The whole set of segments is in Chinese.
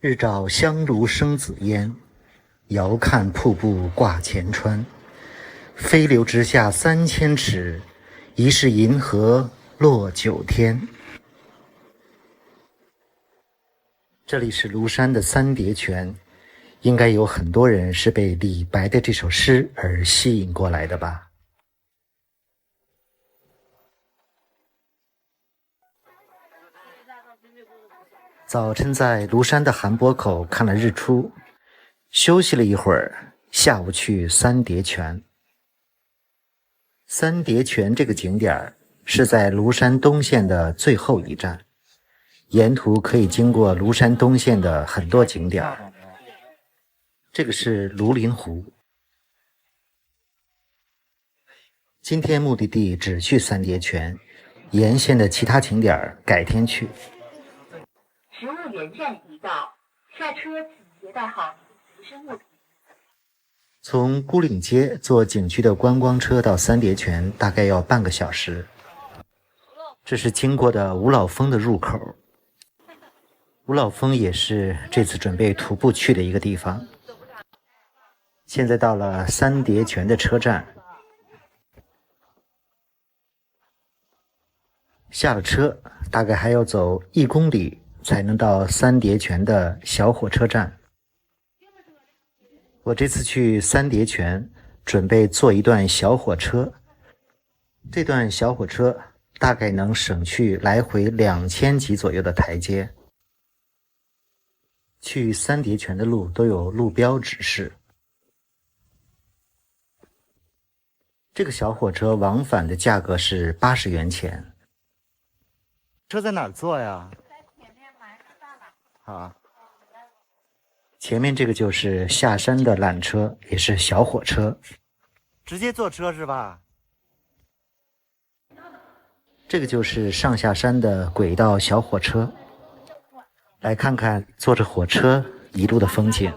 日照香炉生紫烟，遥看瀑布挂前川。飞流直下3000尺，疑是银河落九天。这里是庐山的三叠泉，应该有很多人是被李白的这首诗而吸引过来的吧。早晨在庐山的寒波口看了日出，休息了一会儿，下午去三叠泉。三叠泉这个景点是在庐山东线的最后一站，沿途可以经过庐山东线的很多景点。这个是庐陵湖。今天目的地只去三叠泉，沿线的其他景点改天去。植物园站已到，下车请携带好您的随身物品。从孤岭街坐景区的观光车到三叠泉大概要半个小时。这是经过的五老峰的入口。五老峰也是这次准备徒步去的一个地方。现在到了三叠泉的车站，下了车大概还要走1公里才能到三叠泉的小火车站。我这次去三叠泉准备坐一段小火车，这段小火车大概能省去来回2000级左右的台阶。去三叠泉的路都有路标指示。这个小火车往返的价格是80元钱。车在哪儿坐呀？在前面买大了。好。前面这个就是下山的缆车，也是小火车。直接坐车是吧？这个就是上下山的轨道小火车。来看看坐着火车一路的风景。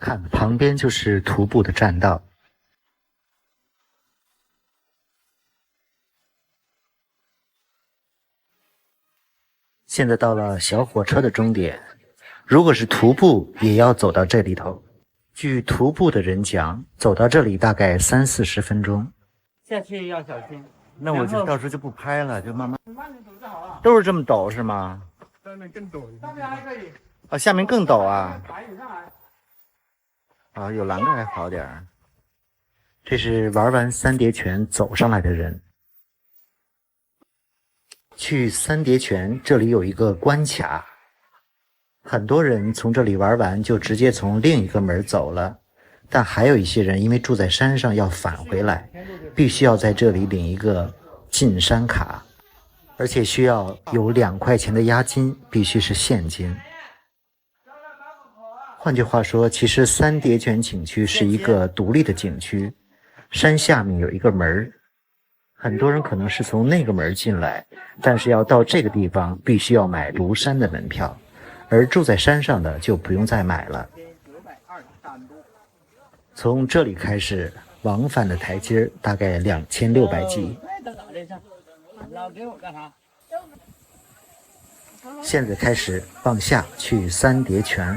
看旁边就是徒步的栈道。现在到了小火车的终点，如果是徒步也要走到这里头。据徒步的人讲，走到这里大概30-40分钟。下去要小心。那我就到时候就不拍了，就慢慢。慢点走就好了。都是这么陡是吗？下面更陡，上面还可以。啊，下面更陡啊！爬你上来。啊，有栏杆还好点儿。这是玩完三叠泉走上来的人。去三叠泉这里有一个关卡，很多人从这里玩完就直接从另一个门走了，但还有一些人因为住在山上要返回来，必须要在这里领一个进山卡，而且需要有2块钱的押金，必须是现金。换句话说，其实三叠泉景区是一个独立的景区，山下面有一个门，很多人可能是从那个门进来，但是要到这个地方必须要买庐山的门票，而住在山上的就不用再买了。从这里开始，往返的台阶大概2600级。现在开始往下去三叠泉。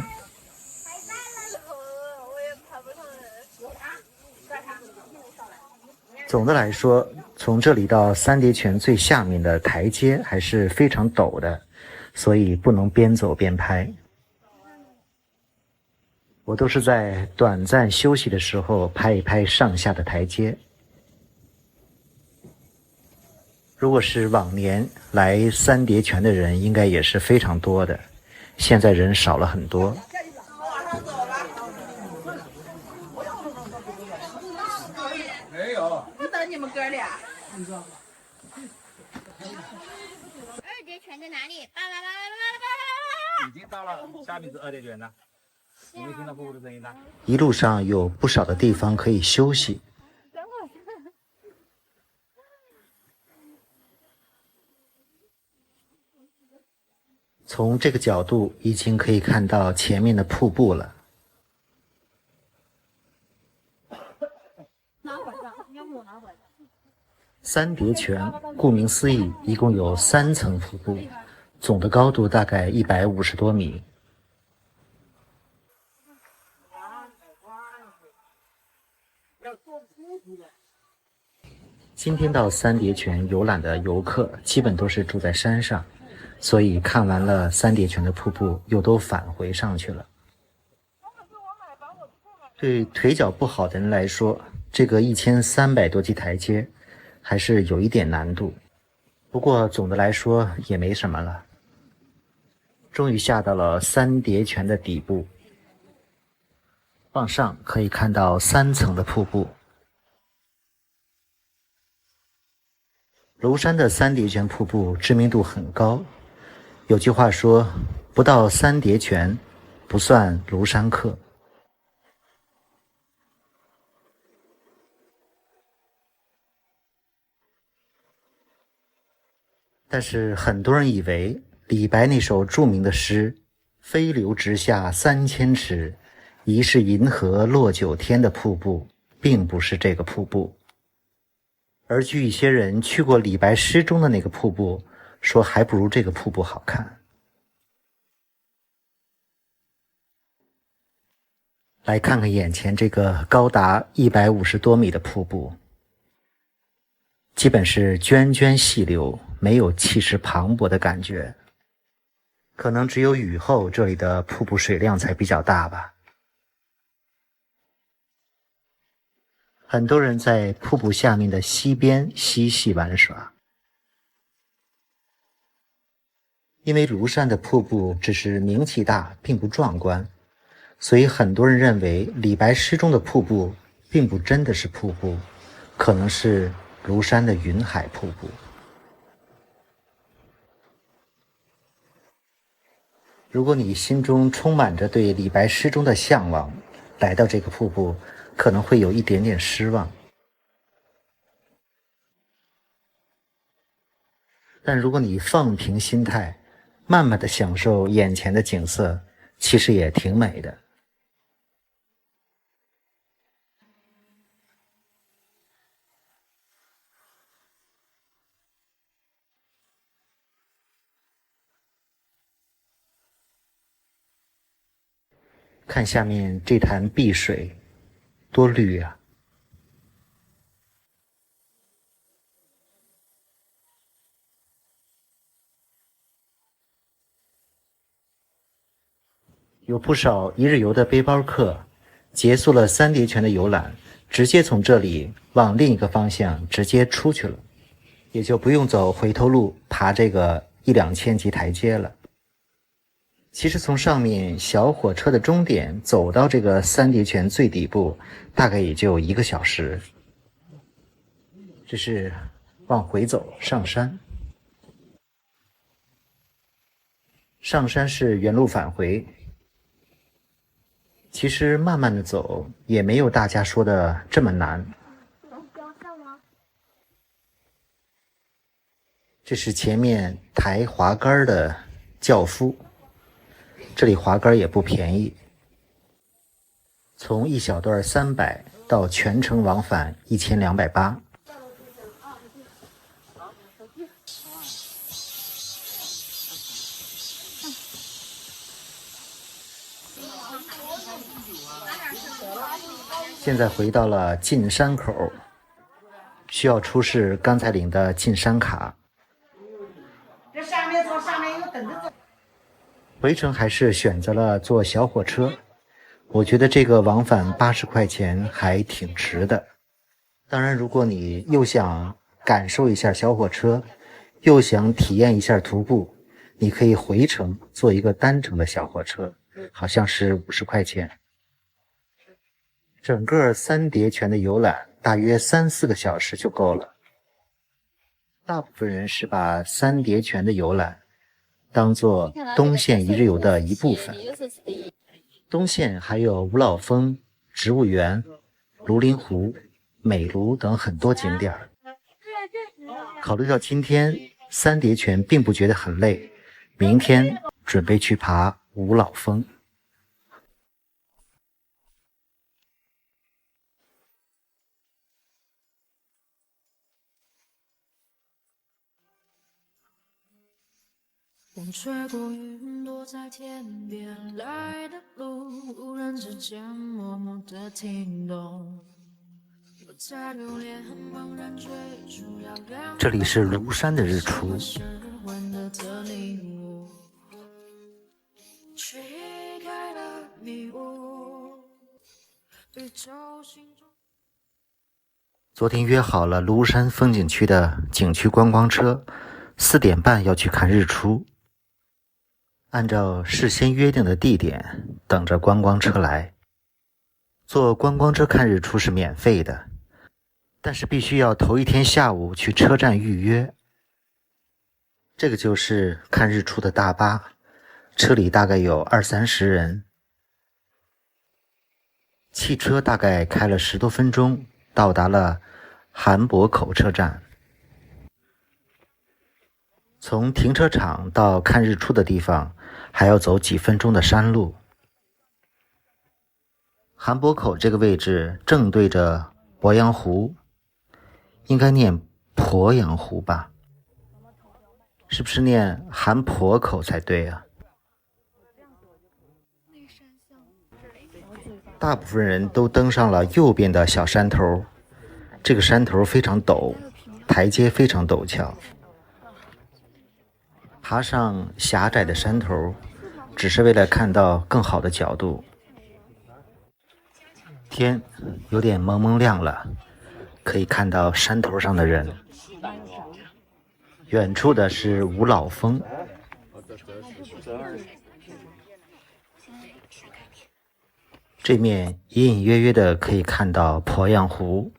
总的来说，从这里到三叠泉最下面的台阶还是非常陡的，所以不能边走边拍。我都是在短暂休息的时候拍一拍上下的台阶。如果是往年来三叠泉的人，应该也是非常多的，现在人少了很多。没有，不等你们哥俩。二叠泉在哪里？已经到了，下面是二叠泉了。有没有听到瀑布的声音呢？一路上有不少的地方可以休息。从这个角度已经可以看到前面的瀑布了。三叠泉顾名思义，一共有3层瀑布，总的高度大概150多米。今天到三叠泉游览的游客基本都是住在山上，所以看完了三叠泉的瀑布，又都返回上去了。对腿脚不好的人来说，这个1300多级台阶还是有一点难度，不过总的来说也没什么了。终于下到了三叠泉的底部，往上可以看到3层的瀑布。庐山的三叠泉瀑布知名度很高，有句话说，不到三叠泉不算庐山客。但是很多人以为李白那首著名的诗“飞流直下3000尺，疑是银河落九天”的瀑布并不是这个瀑布，而据一些人去过李白诗中的那个瀑布，说还不如这个瀑布好看。来看看眼前这个高达150多米的瀑布，基本是涓涓细流，没有气势磅礴的感觉。可能只有雨后这里的瀑布水量才比较大吧。很多人在瀑布下面的溪边嬉戏玩耍。因为庐山的瀑布只是名气大，并不壮观，所以很多人认为李白诗中的瀑布并不真的是瀑布，可能是庐山的云海瀑布。如果你心中充满着对李白诗中的向往，来到这个瀑布，可能会有一点点失望。但如果你放平心态，慢慢的享受眼前的景色，其实也挺美的。看下面这潭碧水，多绿啊！有不少一日游的背包客，结束了三叠泉的游览，直接从这里往另一个方向直接出去了，也就不用走回头路爬这个1-2千级台阶了。其实从上面小火车的终点走到这个三叠泉最底部，大概也就1个小时。这是往回走上山。上山是原路返回。其实慢慢的走也没有大家说的这么难。这是前面抬滑竿的轿夫，这里滑竿也不便宜，从一小段300到全程往返1280。现在回到了进山口，需要出示刚才领的进山卡。这上面从上面有等着走。回程还是选择了坐小火车，我觉得这个往返80块钱还挺值的。当然，如果你又想感受一下小火车，又想体验一下徒步，你可以回程坐一个单程的小火车，好像是50块钱。整个三叠泉的游览大约3-4个小时就够了。大部分人是把三叠泉的游览当作东线一日游的一部分。东线还有五老峰、植物园、庐陵湖、美庐等很多景点。考虑到今天三叠泉并不觉得很累，明天准备去爬五老峰。风吹过云朵在天边，来的路无人之间默默地听懂。这里是庐山的日出。昨天约好了庐山风景区的景区观光车，4点半要去看日出。按照事先约定的地点，等着观光车来。坐观光车看日出是免费的，但是必须要头一天下午去车站预约。这个就是看日出的大巴，车里大概有20-30人。汽车大概开了10多分钟，到达了韩博口车站。从停车场到看日出的地方还要走几分钟的山路。韩博口这个位置正对着鄱阳湖，应该念鄱阳湖吧？是不是念韩鄱口才对啊？大部分人都登上了右边的小山头，这个山头非常陡，台阶非常陡峭。爬上狭窄的山头，只是为了看到更好的角度。天有点蒙蒙亮了，可以看到山头上的人。远处的是五老峰，这面隐隐约约的可以看到鄱阳湖。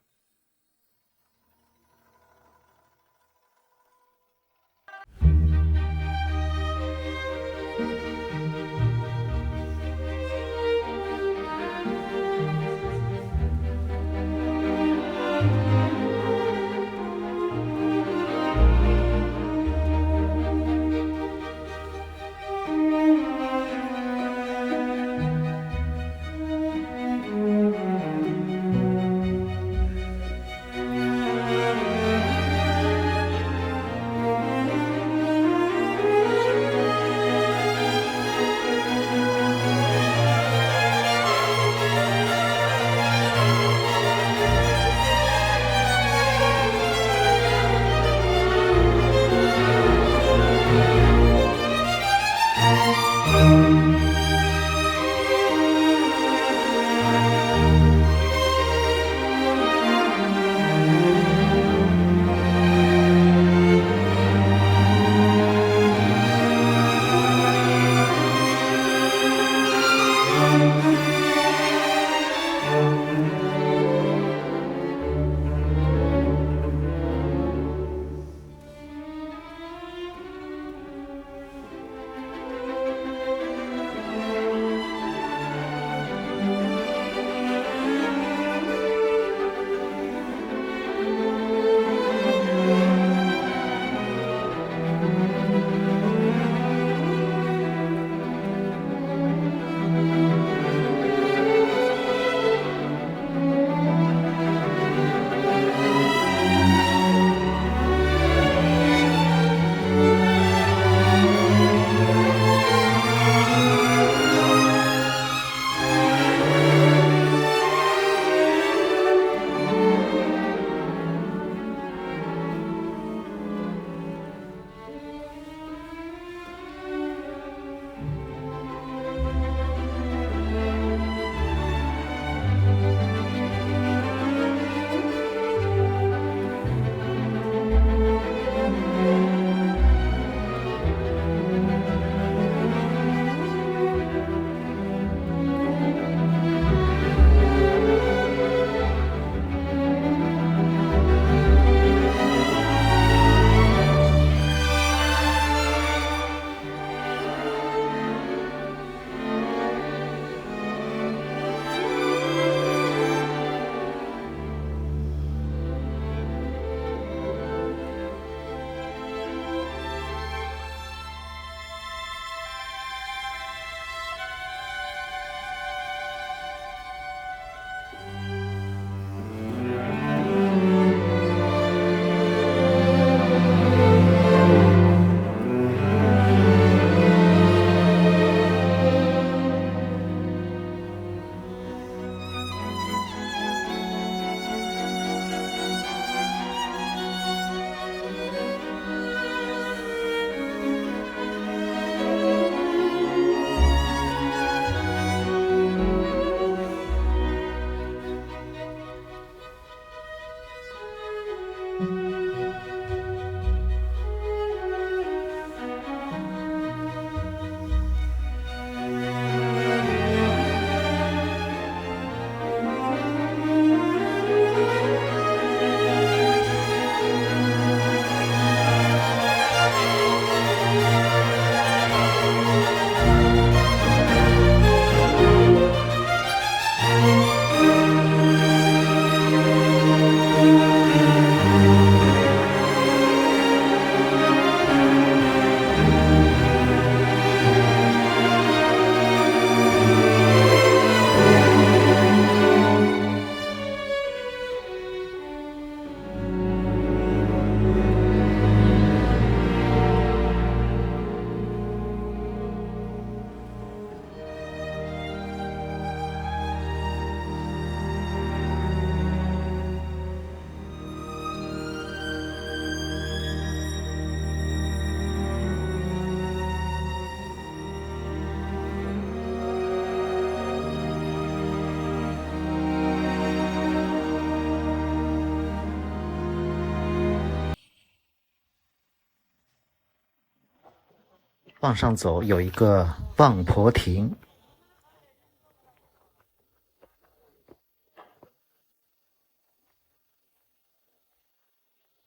往上走有一个望婆亭，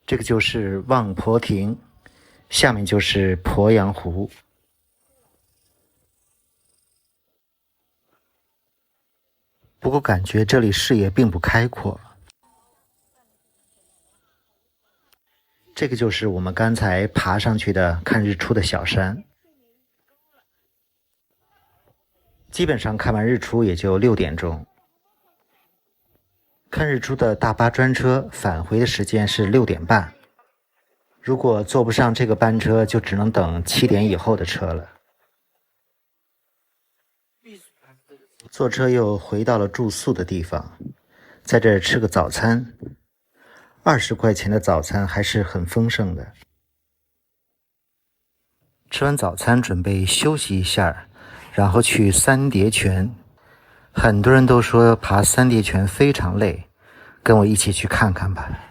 这个就是望婆亭，下面就是鄱阳湖。不过感觉这里视野并不开阔。这个就是我们刚才爬上去的看日出的小山。基本上看完日出也就6点钟。看日出的大巴专车返回的时间是6点半。如果坐不上这个班车，就只能等7点以后的车了。坐车又回到了住宿的地方，在这儿吃个早餐。20块钱的早餐还是很丰盛的。吃完早餐准备休息一下，然后去三叠泉。很多人都说爬三叠泉非常累，跟我一起去看看吧。